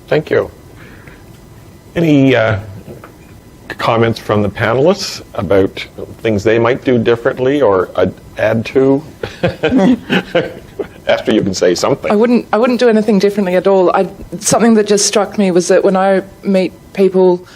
Thank you. Any comments from the panelists about things they might do differently or add to? After you can say something. I wouldn't do anything differently at all. Something that just struck me was that when I meet people,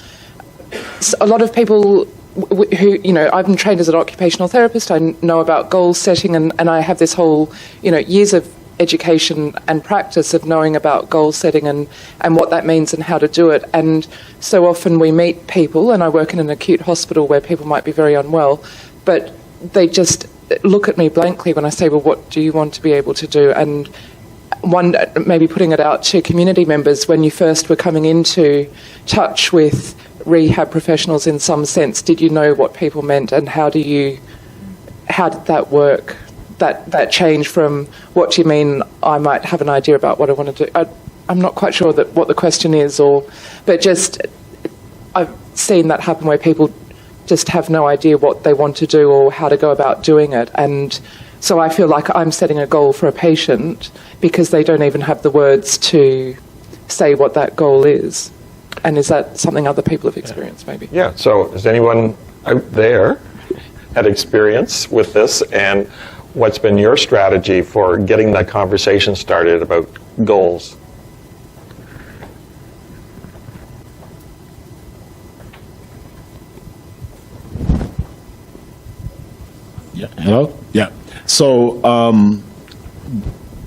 a lot of people who, I've been trained as an occupational therapist, I know about goal setting, and I have this whole, years of education and practice of knowing about goal setting and what that means and how to do it. And so often we meet people, and I work in an acute hospital where people might be very unwell, but they just look at me blankly when I say, well, what do you want to be able to do? And one, maybe putting it out to community members, when you first were coming into touch with rehab professionals in some sense, did you know what people meant, and how did that work? That change from what do you mean I might have an idea about what I want to do. I'm not quite sure what the question is, but just I've seen that happen where people just have no idea what they want to do or how to go about doing it. And so I feel like I'm setting a goal for a patient because they don't even have the words to say what that goal is. And is that something other people have experienced, maybe? Yeah, so has anyone out there had experience with this, and what's been your strategy for getting that conversation started about goals? Yeah. Hello? Yeah. So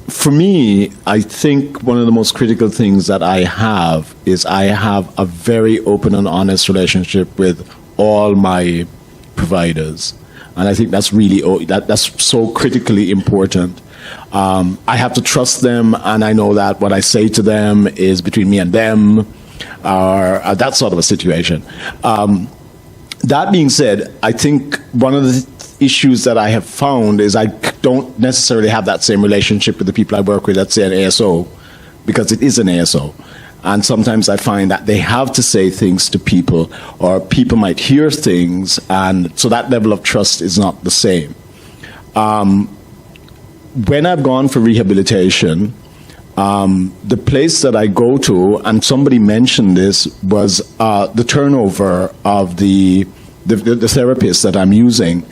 for me, I think one of the most critical things that I have is I have a very open and honest relationship with all my providers. And I think that's really, that's so critically important. I have to trust them, and I know that what I say to them is between me and them, or that sort of a situation. That being said, I think one of the issues that I have found is I don't necessarily have that same relationship with the people I work with, let's say an ASO, because it is an ASO. And sometimes I find that they have to say things to people, or people might hear things, and so that level of trust is not the same. When I've gone for rehabilitation, the place that I go to, and somebody mentioned this, was the turnover of the therapist that I'm using.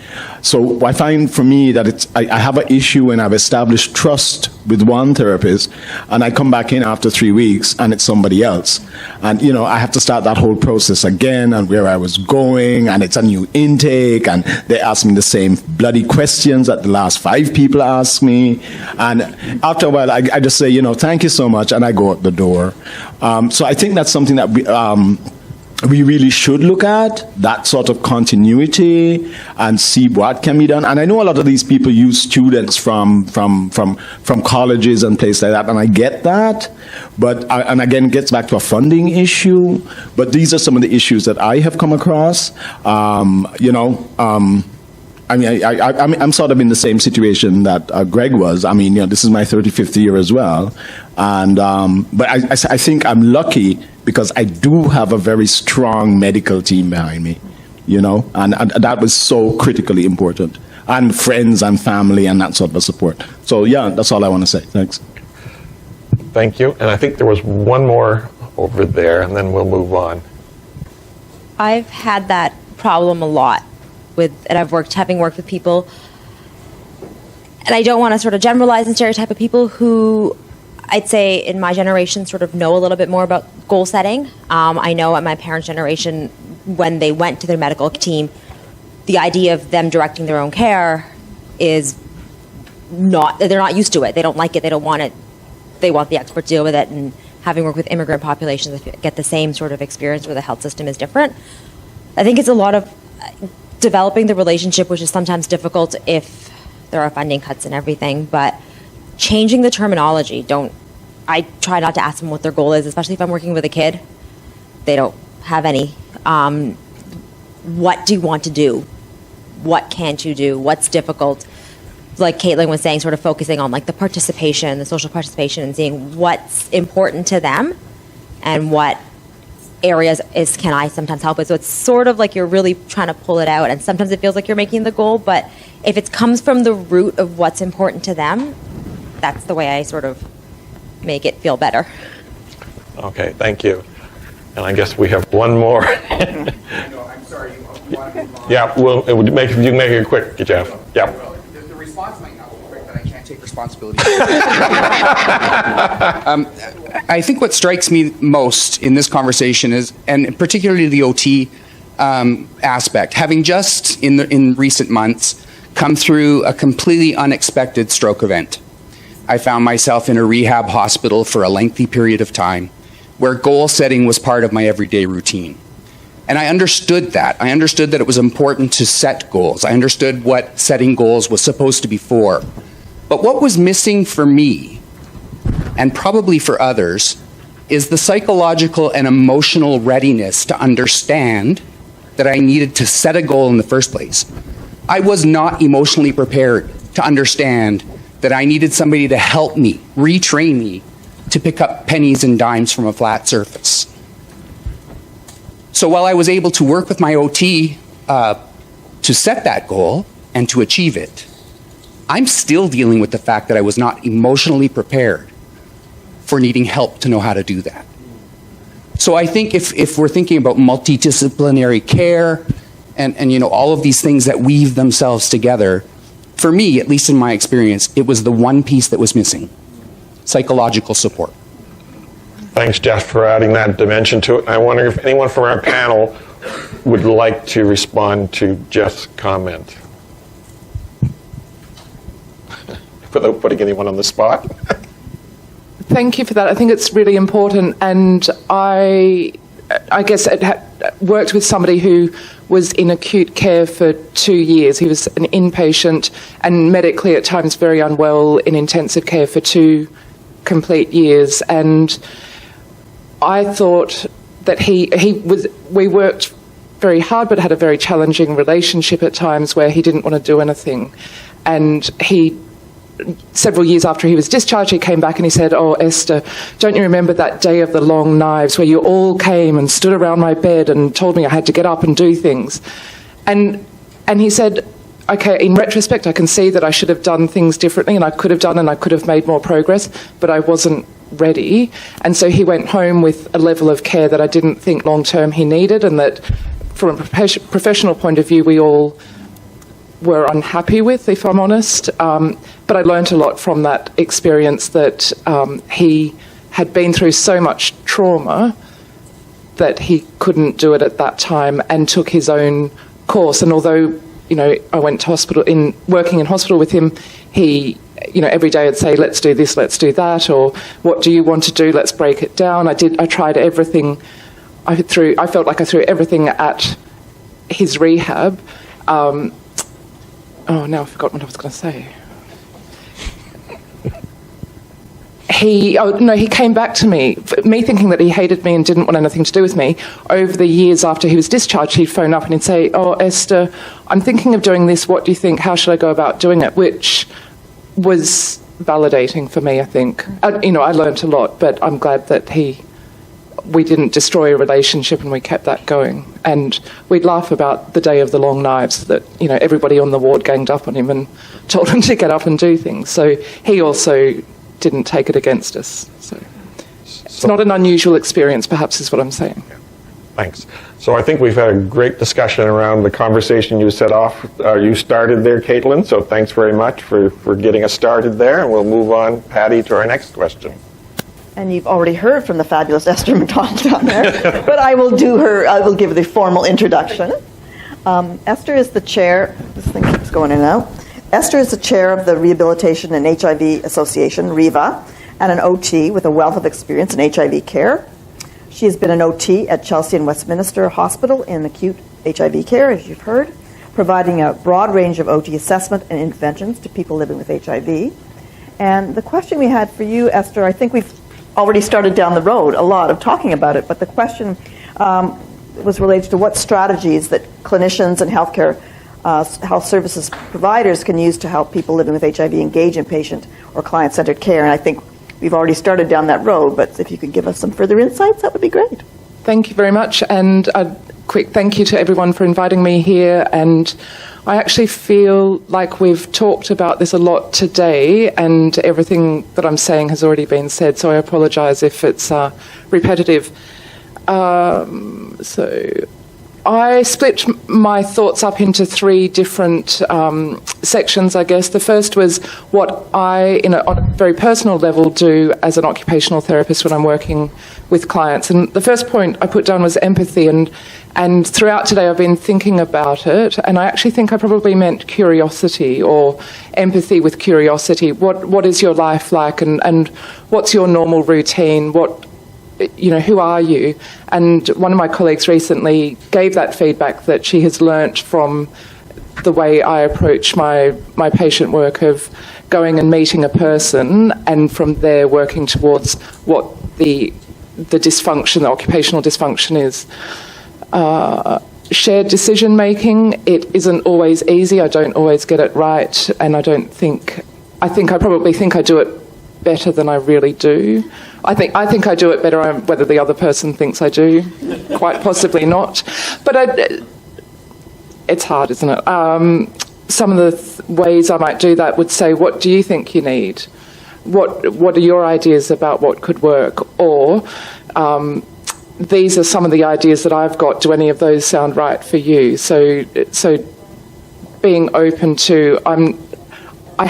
So I find for me that I have an issue when I've established trust with one therapist, and I come back in after 3 weeks and it's somebody else. And, I have to start that whole process again, and where I was going, and it's a new intake, and they ask me the same bloody questions that the last 5 people asked me. And after a while, I just say, thank you so much, and I go out the door. So I think that's something that we really should look at, that sort of continuity, and see what can be done. And I know a lot of these people use students from colleges and places like that, and I get that. But and again, it gets back to a funding issue. But these are some of the issues that I have come across. I'm sort of in the same situation that Greg was. This is my 35th year as well. And but I think I'm lucky because I do have a very strong medical team behind me, and that was so critically important. And friends and family and that sort of support. So yeah, that's all I want to say. Thanks. Thank you. And I think there was one more over there, and then we'll move on. I've had that problem a lot and having worked with people, and I don't want to sort of generalize and stereotype of people who I'd say in my generation sort of know a little bit more about goal setting. I know at my parents' generation, when they went to their medical team, the idea of them directing their own care is they're not used to it. They don't like it. They don't want it. They want the expert to deal with it. And having worked with immigrant populations that get the same sort of experience where the health system is different, I think it's a lot of developing the relationship, which is sometimes difficult if there are funding cuts and everything, but changing the terminology. I try not to ask them what their goal is, especially if I'm working with a kid. They don't have any. What do you want to do? What can't you do? What's difficult? Like Caitlin was saying, sort of focusing on like the participation, the social participation, and seeing what's important to them and what areas can I sometimes help with. So it's sort of like you're really trying to pull it out, and sometimes it feels like you're making the goal, but if it comes from the root of what's important to them, that's the way I sort of make it feel better. Okay, thank you. And I guess we have one more. No, I'm sorry, you want to move on? Yeah, you can make it quick, Jeff. Yeah. Well, the response might not be quick, but I can't take responsibility. I think what strikes me most in this conversation is, and particularly the OT aspect, having just in recent months come through a completely unexpected stroke event. I found myself in a rehab hospital for a lengthy period of time where goal setting was part of my everyday routine. And I understood that. I understood that it was important to set goals. I understood what setting goals was supposed to be for. But what was missing for me, and probably for others, is the psychological and emotional readiness to understand that I needed to set a goal in the first place. I was not emotionally prepared to understand that I needed somebody to help me, retrain me, to pick up pennies and dimes from a flat surface. So while I was able to work with my OT to set that goal and to achieve it, I'm still dealing with the fact that I was not emotionally prepared for needing help to know how to do that. So I think if we're thinking about multidisciplinary care and you know, all of these things that weave themselves together, for me, at least in my experience, it was the one piece that was missing: psychological support. Thanks, Jeff, for adding that dimension to it. And I wonder if anyone from our panel would like to respond to Jeff's comment. Without putting anyone on the spot. Thank you for that. I think it's really important, and I guess it worked with somebody who was in acute care for 2 years. He was an inpatient and medically at times very unwell in intensive care for 2 complete years. And I thought that we worked very hard but had a very challenging relationship at times where he didn't want to do anything. And several years after he was discharged, he came back and he said, "Oh, Esther, don't you remember that day of the long knives where you all came and stood around my bed and told me I had to get up and do things?" And he said, "Okay, in retrospect, I can see that I should have done things differently, and I could have made more progress, but I wasn't ready." And so he went home with a level of care that I didn't think long-term he needed, and that from a professional point of view, we all were unhappy with, if I'm honest. But I learned a lot from that experience, that he had been through so much trauma that he couldn't do it at that time and took his own course. And although, you know, I went to hospital, working in hospital with him, he, you know, every day I'd say, "Let's do this, let's do that," or "What do you want to do? Let's break it down." I tried everything. I felt like I threw everything at his rehab. Now I've forgotten what I was going to say. He came back to me thinking that he hated me and didn't want anything to do with me. Over the years after he was discharged, he'd phone up and he'd say, "Oh, Esther, I'm thinking of doing this. What do you think? How should I go about doing it?" Which was validating for me, I think. I learned a lot, but I'm glad that we didn't destroy a relationship and we kept that going. And we'd laugh about the day of the long knives, that, you know, everybody on the ward ganged up on him and told him to get up and do things. So he also didn't take it against us. So it's not an unusual experience, perhaps, is what I'm saying. Thanks. So I think we've had a great discussion around the conversation you started there, Caitlin. So thanks very much for getting us started there. And we'll move on, Patty, to our next question. And you've already heard from the fabulous Esther McDonald down there, but I will give the formal introduction. Esther is the chair, this thing keeps going in and out. Esther is the chair of the Rehabilitation and HIV Association, REVA, and an OT with a wealth of experience in HIV care. She has been an OT at Chelsea and Westminster Hospital in acute HIV care, as you've heard, providing a broad range of OT assessment and interventions to people living with HIV. And the question we had for you, Esther, I think we've already started down the road a lot of talking about it, but the question was related to what strategies that clinicians and healthcare health services providers can use to help people living with HIV engage in patient or client-centered care. And I think we've already started down that road, but if you could give us some further insights, that would be great. Thank you very much. And quick thank you to everyone for inviting me here. And I actually feel like we've talked about this a lot today, and everything that I'm saying has already been said, so I apologise if it's repetitive. So I split my thoughts up into three different sections, I guess. The first was what I, on a very personal level, do as an occupational therapist when I'm working with clients. And the first point I put down was empathy, and throughout today I've been thinking about it, and I actually think I probably meant curiosity, or empathy with curiosity. What is your life like, and what's your normal routine? Who are you? And one of my colleagues recently gave that feedback that she has learnt from the way I approach my patient work of going and meeting a person, and from there working towards what the dysfunction, the occupational dysfunction is. Shared decision making, it isn't always easy. I don't always get it right, and I probably think I do it better than I really do. I think I do it better, whether the other person thinks I do, quite possibly not. But it's hard, isn't it? Some of the ways I might do that would say, what do you think you need? What are your ideas about what could work? Or these are some of the ideas that I've got. Do any of those sound right for you? So being open to, I've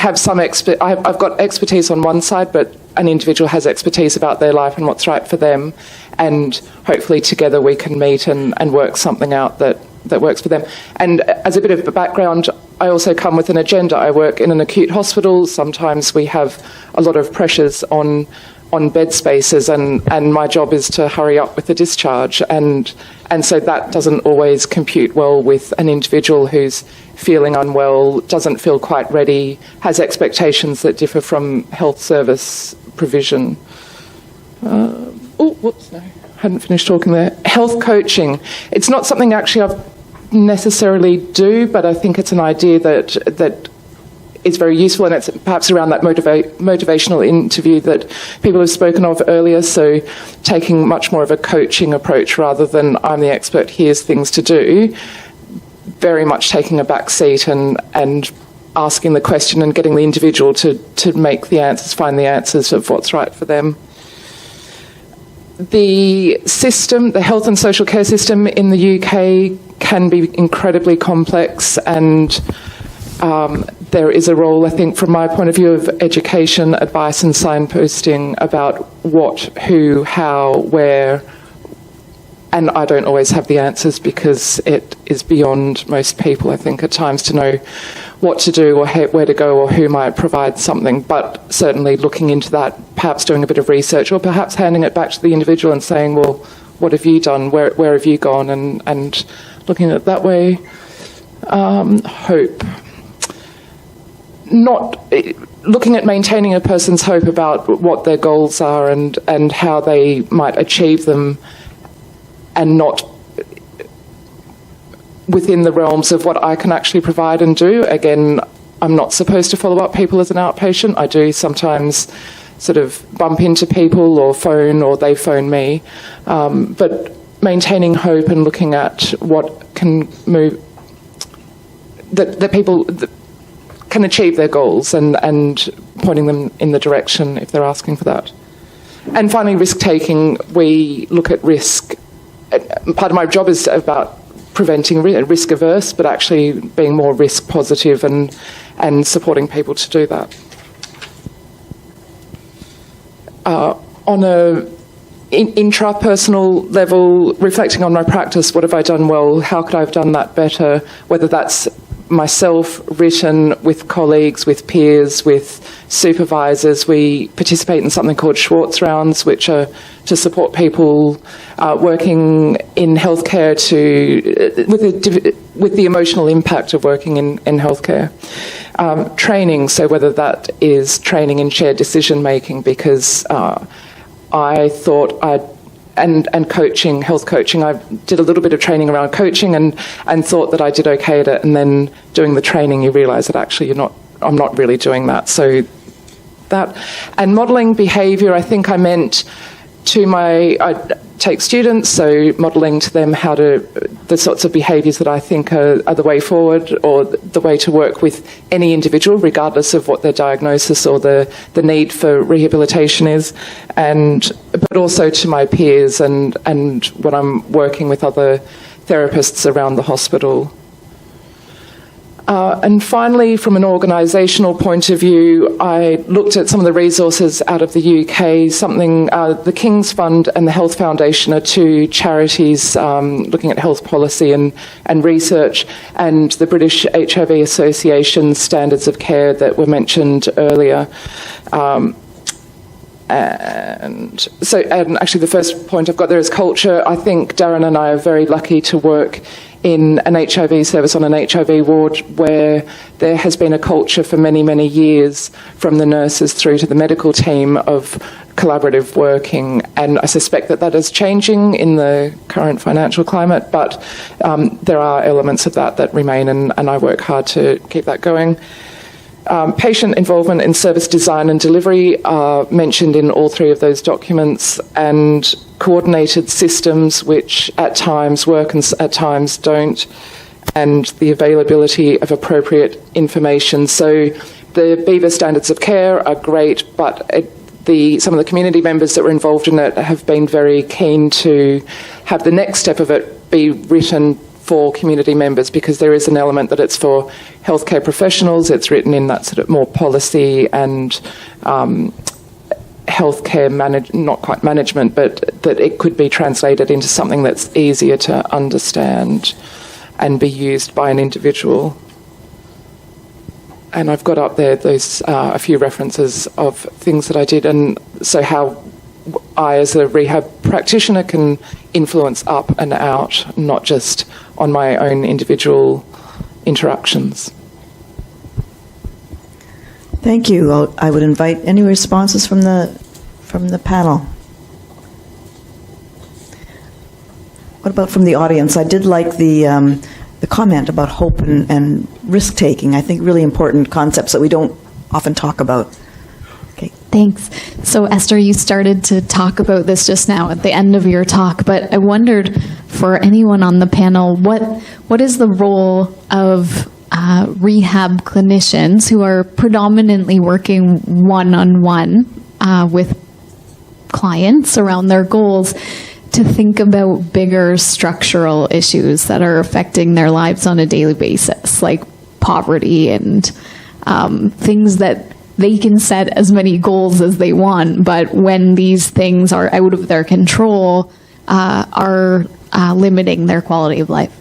got expertise on one side, but an individual has expertise about their life and what's right for them, and hopefully together we can meet and work something out that works for them. And as a bit of a background, I also come with an agenda. I work in an acute hospital. Sometimes we have a lot of pressures on bed spaces, and my job is to hurry up with the discharge, and so that doesn't always compute well with an individual who's feeling unwell, doesn't feel quite ready, has expectations that differ from health service provision. Hadn't finished talking there. Health coaching. It's not something actually I necessarily do, but I think it's an idea that is very useful, and it's perhaps around that motivational interview that people have spoken of earlier, so taking much more of a coaching approach rather than I'm the expert, here's things to do, very much taking a back seat and asking the question and getting the individual to make the answers, find the answers of what's right for them. The system, the health and social care system in the UK can be incredibly complex, and there is a role, I think, from my point of view, of education, advice and signposting about what, who, how, where, and I don't always have the answers because it is beyond most people, I think, at times to know what to do or where to go or who might provide something, but certainly looking into that, perhaps doing a bit of research, or perhaps handing it back to the individual and saying, well, what have you done, where have you gone, and looking at it that way. Hope. Not looking at maintaining a person's hope about what their goals are and how they might achieve them, and not within the realms of what I can actually provide and do. Again, I'm not supposed to follow up people as an outpatient. I do sometimes sort of bump into people or phone, or they phone me. But maintaining hope and looking at what can move, that people can achieve their goals, and pointing them in the direction if they're asking for that. And finally, risk-taking. We look at risk. Part of my job is about preventing risk-averse, but actually being more risk-positive and supporting people to do that. On a intrapersonal level, reflecting on my practice, what have I done well? How could I have done that better? Whether that's myself, written, with colleagues, with peers, with supervisors. We participate in something called Schwartz Rounds, which are to support people working in healthcare with the emotional impact of working in healthcare. Training, so whether that is training in shared decision making, because I thought and coaching, health coaching. I did a little bit of training around coaching and thought that I did okay at it, and then doing the training you realise that actually I'm not really doing that. So that, and modelling behaviour, I think I meant I take students, so modelling to them the sorts of behaviours that I think are the way forward, or the way to work with any individual, regardless of what their diagnosis or the need for rehabilitation is, but also to my peers and when I'm working with other therapists around the hospital. And finally, from an organisational point of view, I looked at some of the resources out of the UK. The King's Fund and the Health Foundation are two charities looking at health policy and research, and the British HIV Association standards of care that were mentioned earlier. And actually the first point I've got there is culture. I think Darren and I are very lucky to work in an HIV service on an HIV ward where there has been a culture for many, many years, from the nurses through to the medical team, of collaborative working. And I suspect that is changing in the current financial climate, but there are elements of that remain, and I work hard to keep that going. Patient involvement in service design and delivery are mentioned in all three of those documents, and coordinated systems which at times work and at times don't, and the availability of appropriate information. So the BEVA standards of care are great, but some of the community members that were involved in it have been very keen to have the next step of it be written for community members, because there is an element that it's for healthcare professionals. It's written in that sort of more policy and healthcare not quite management, but that it could be translated into something that's easier to understand and be used by an individual. And I've got up there those a few references of things that I did, and so how I, as a rehab practitioner, can influence up and out, not just on my own individual interactions. Thank you. I would invite any responses from the panel. What about from the audience? I did like the comment about hope and risk taking. I think really important concepts that we don't often talk about. Thanks. So Esther, you started to talk about this just now at the end of your talk, but I wondered, for anyone on the panel, what is the role of rehab clinicians who are predominantly working one-on-one with clients around their goals to think about bigger structural issues that are affecting their lives on a daily basis, like poverty and things that they can set as many goals as they want, but when these things are out of their control, are limiting their quality of life?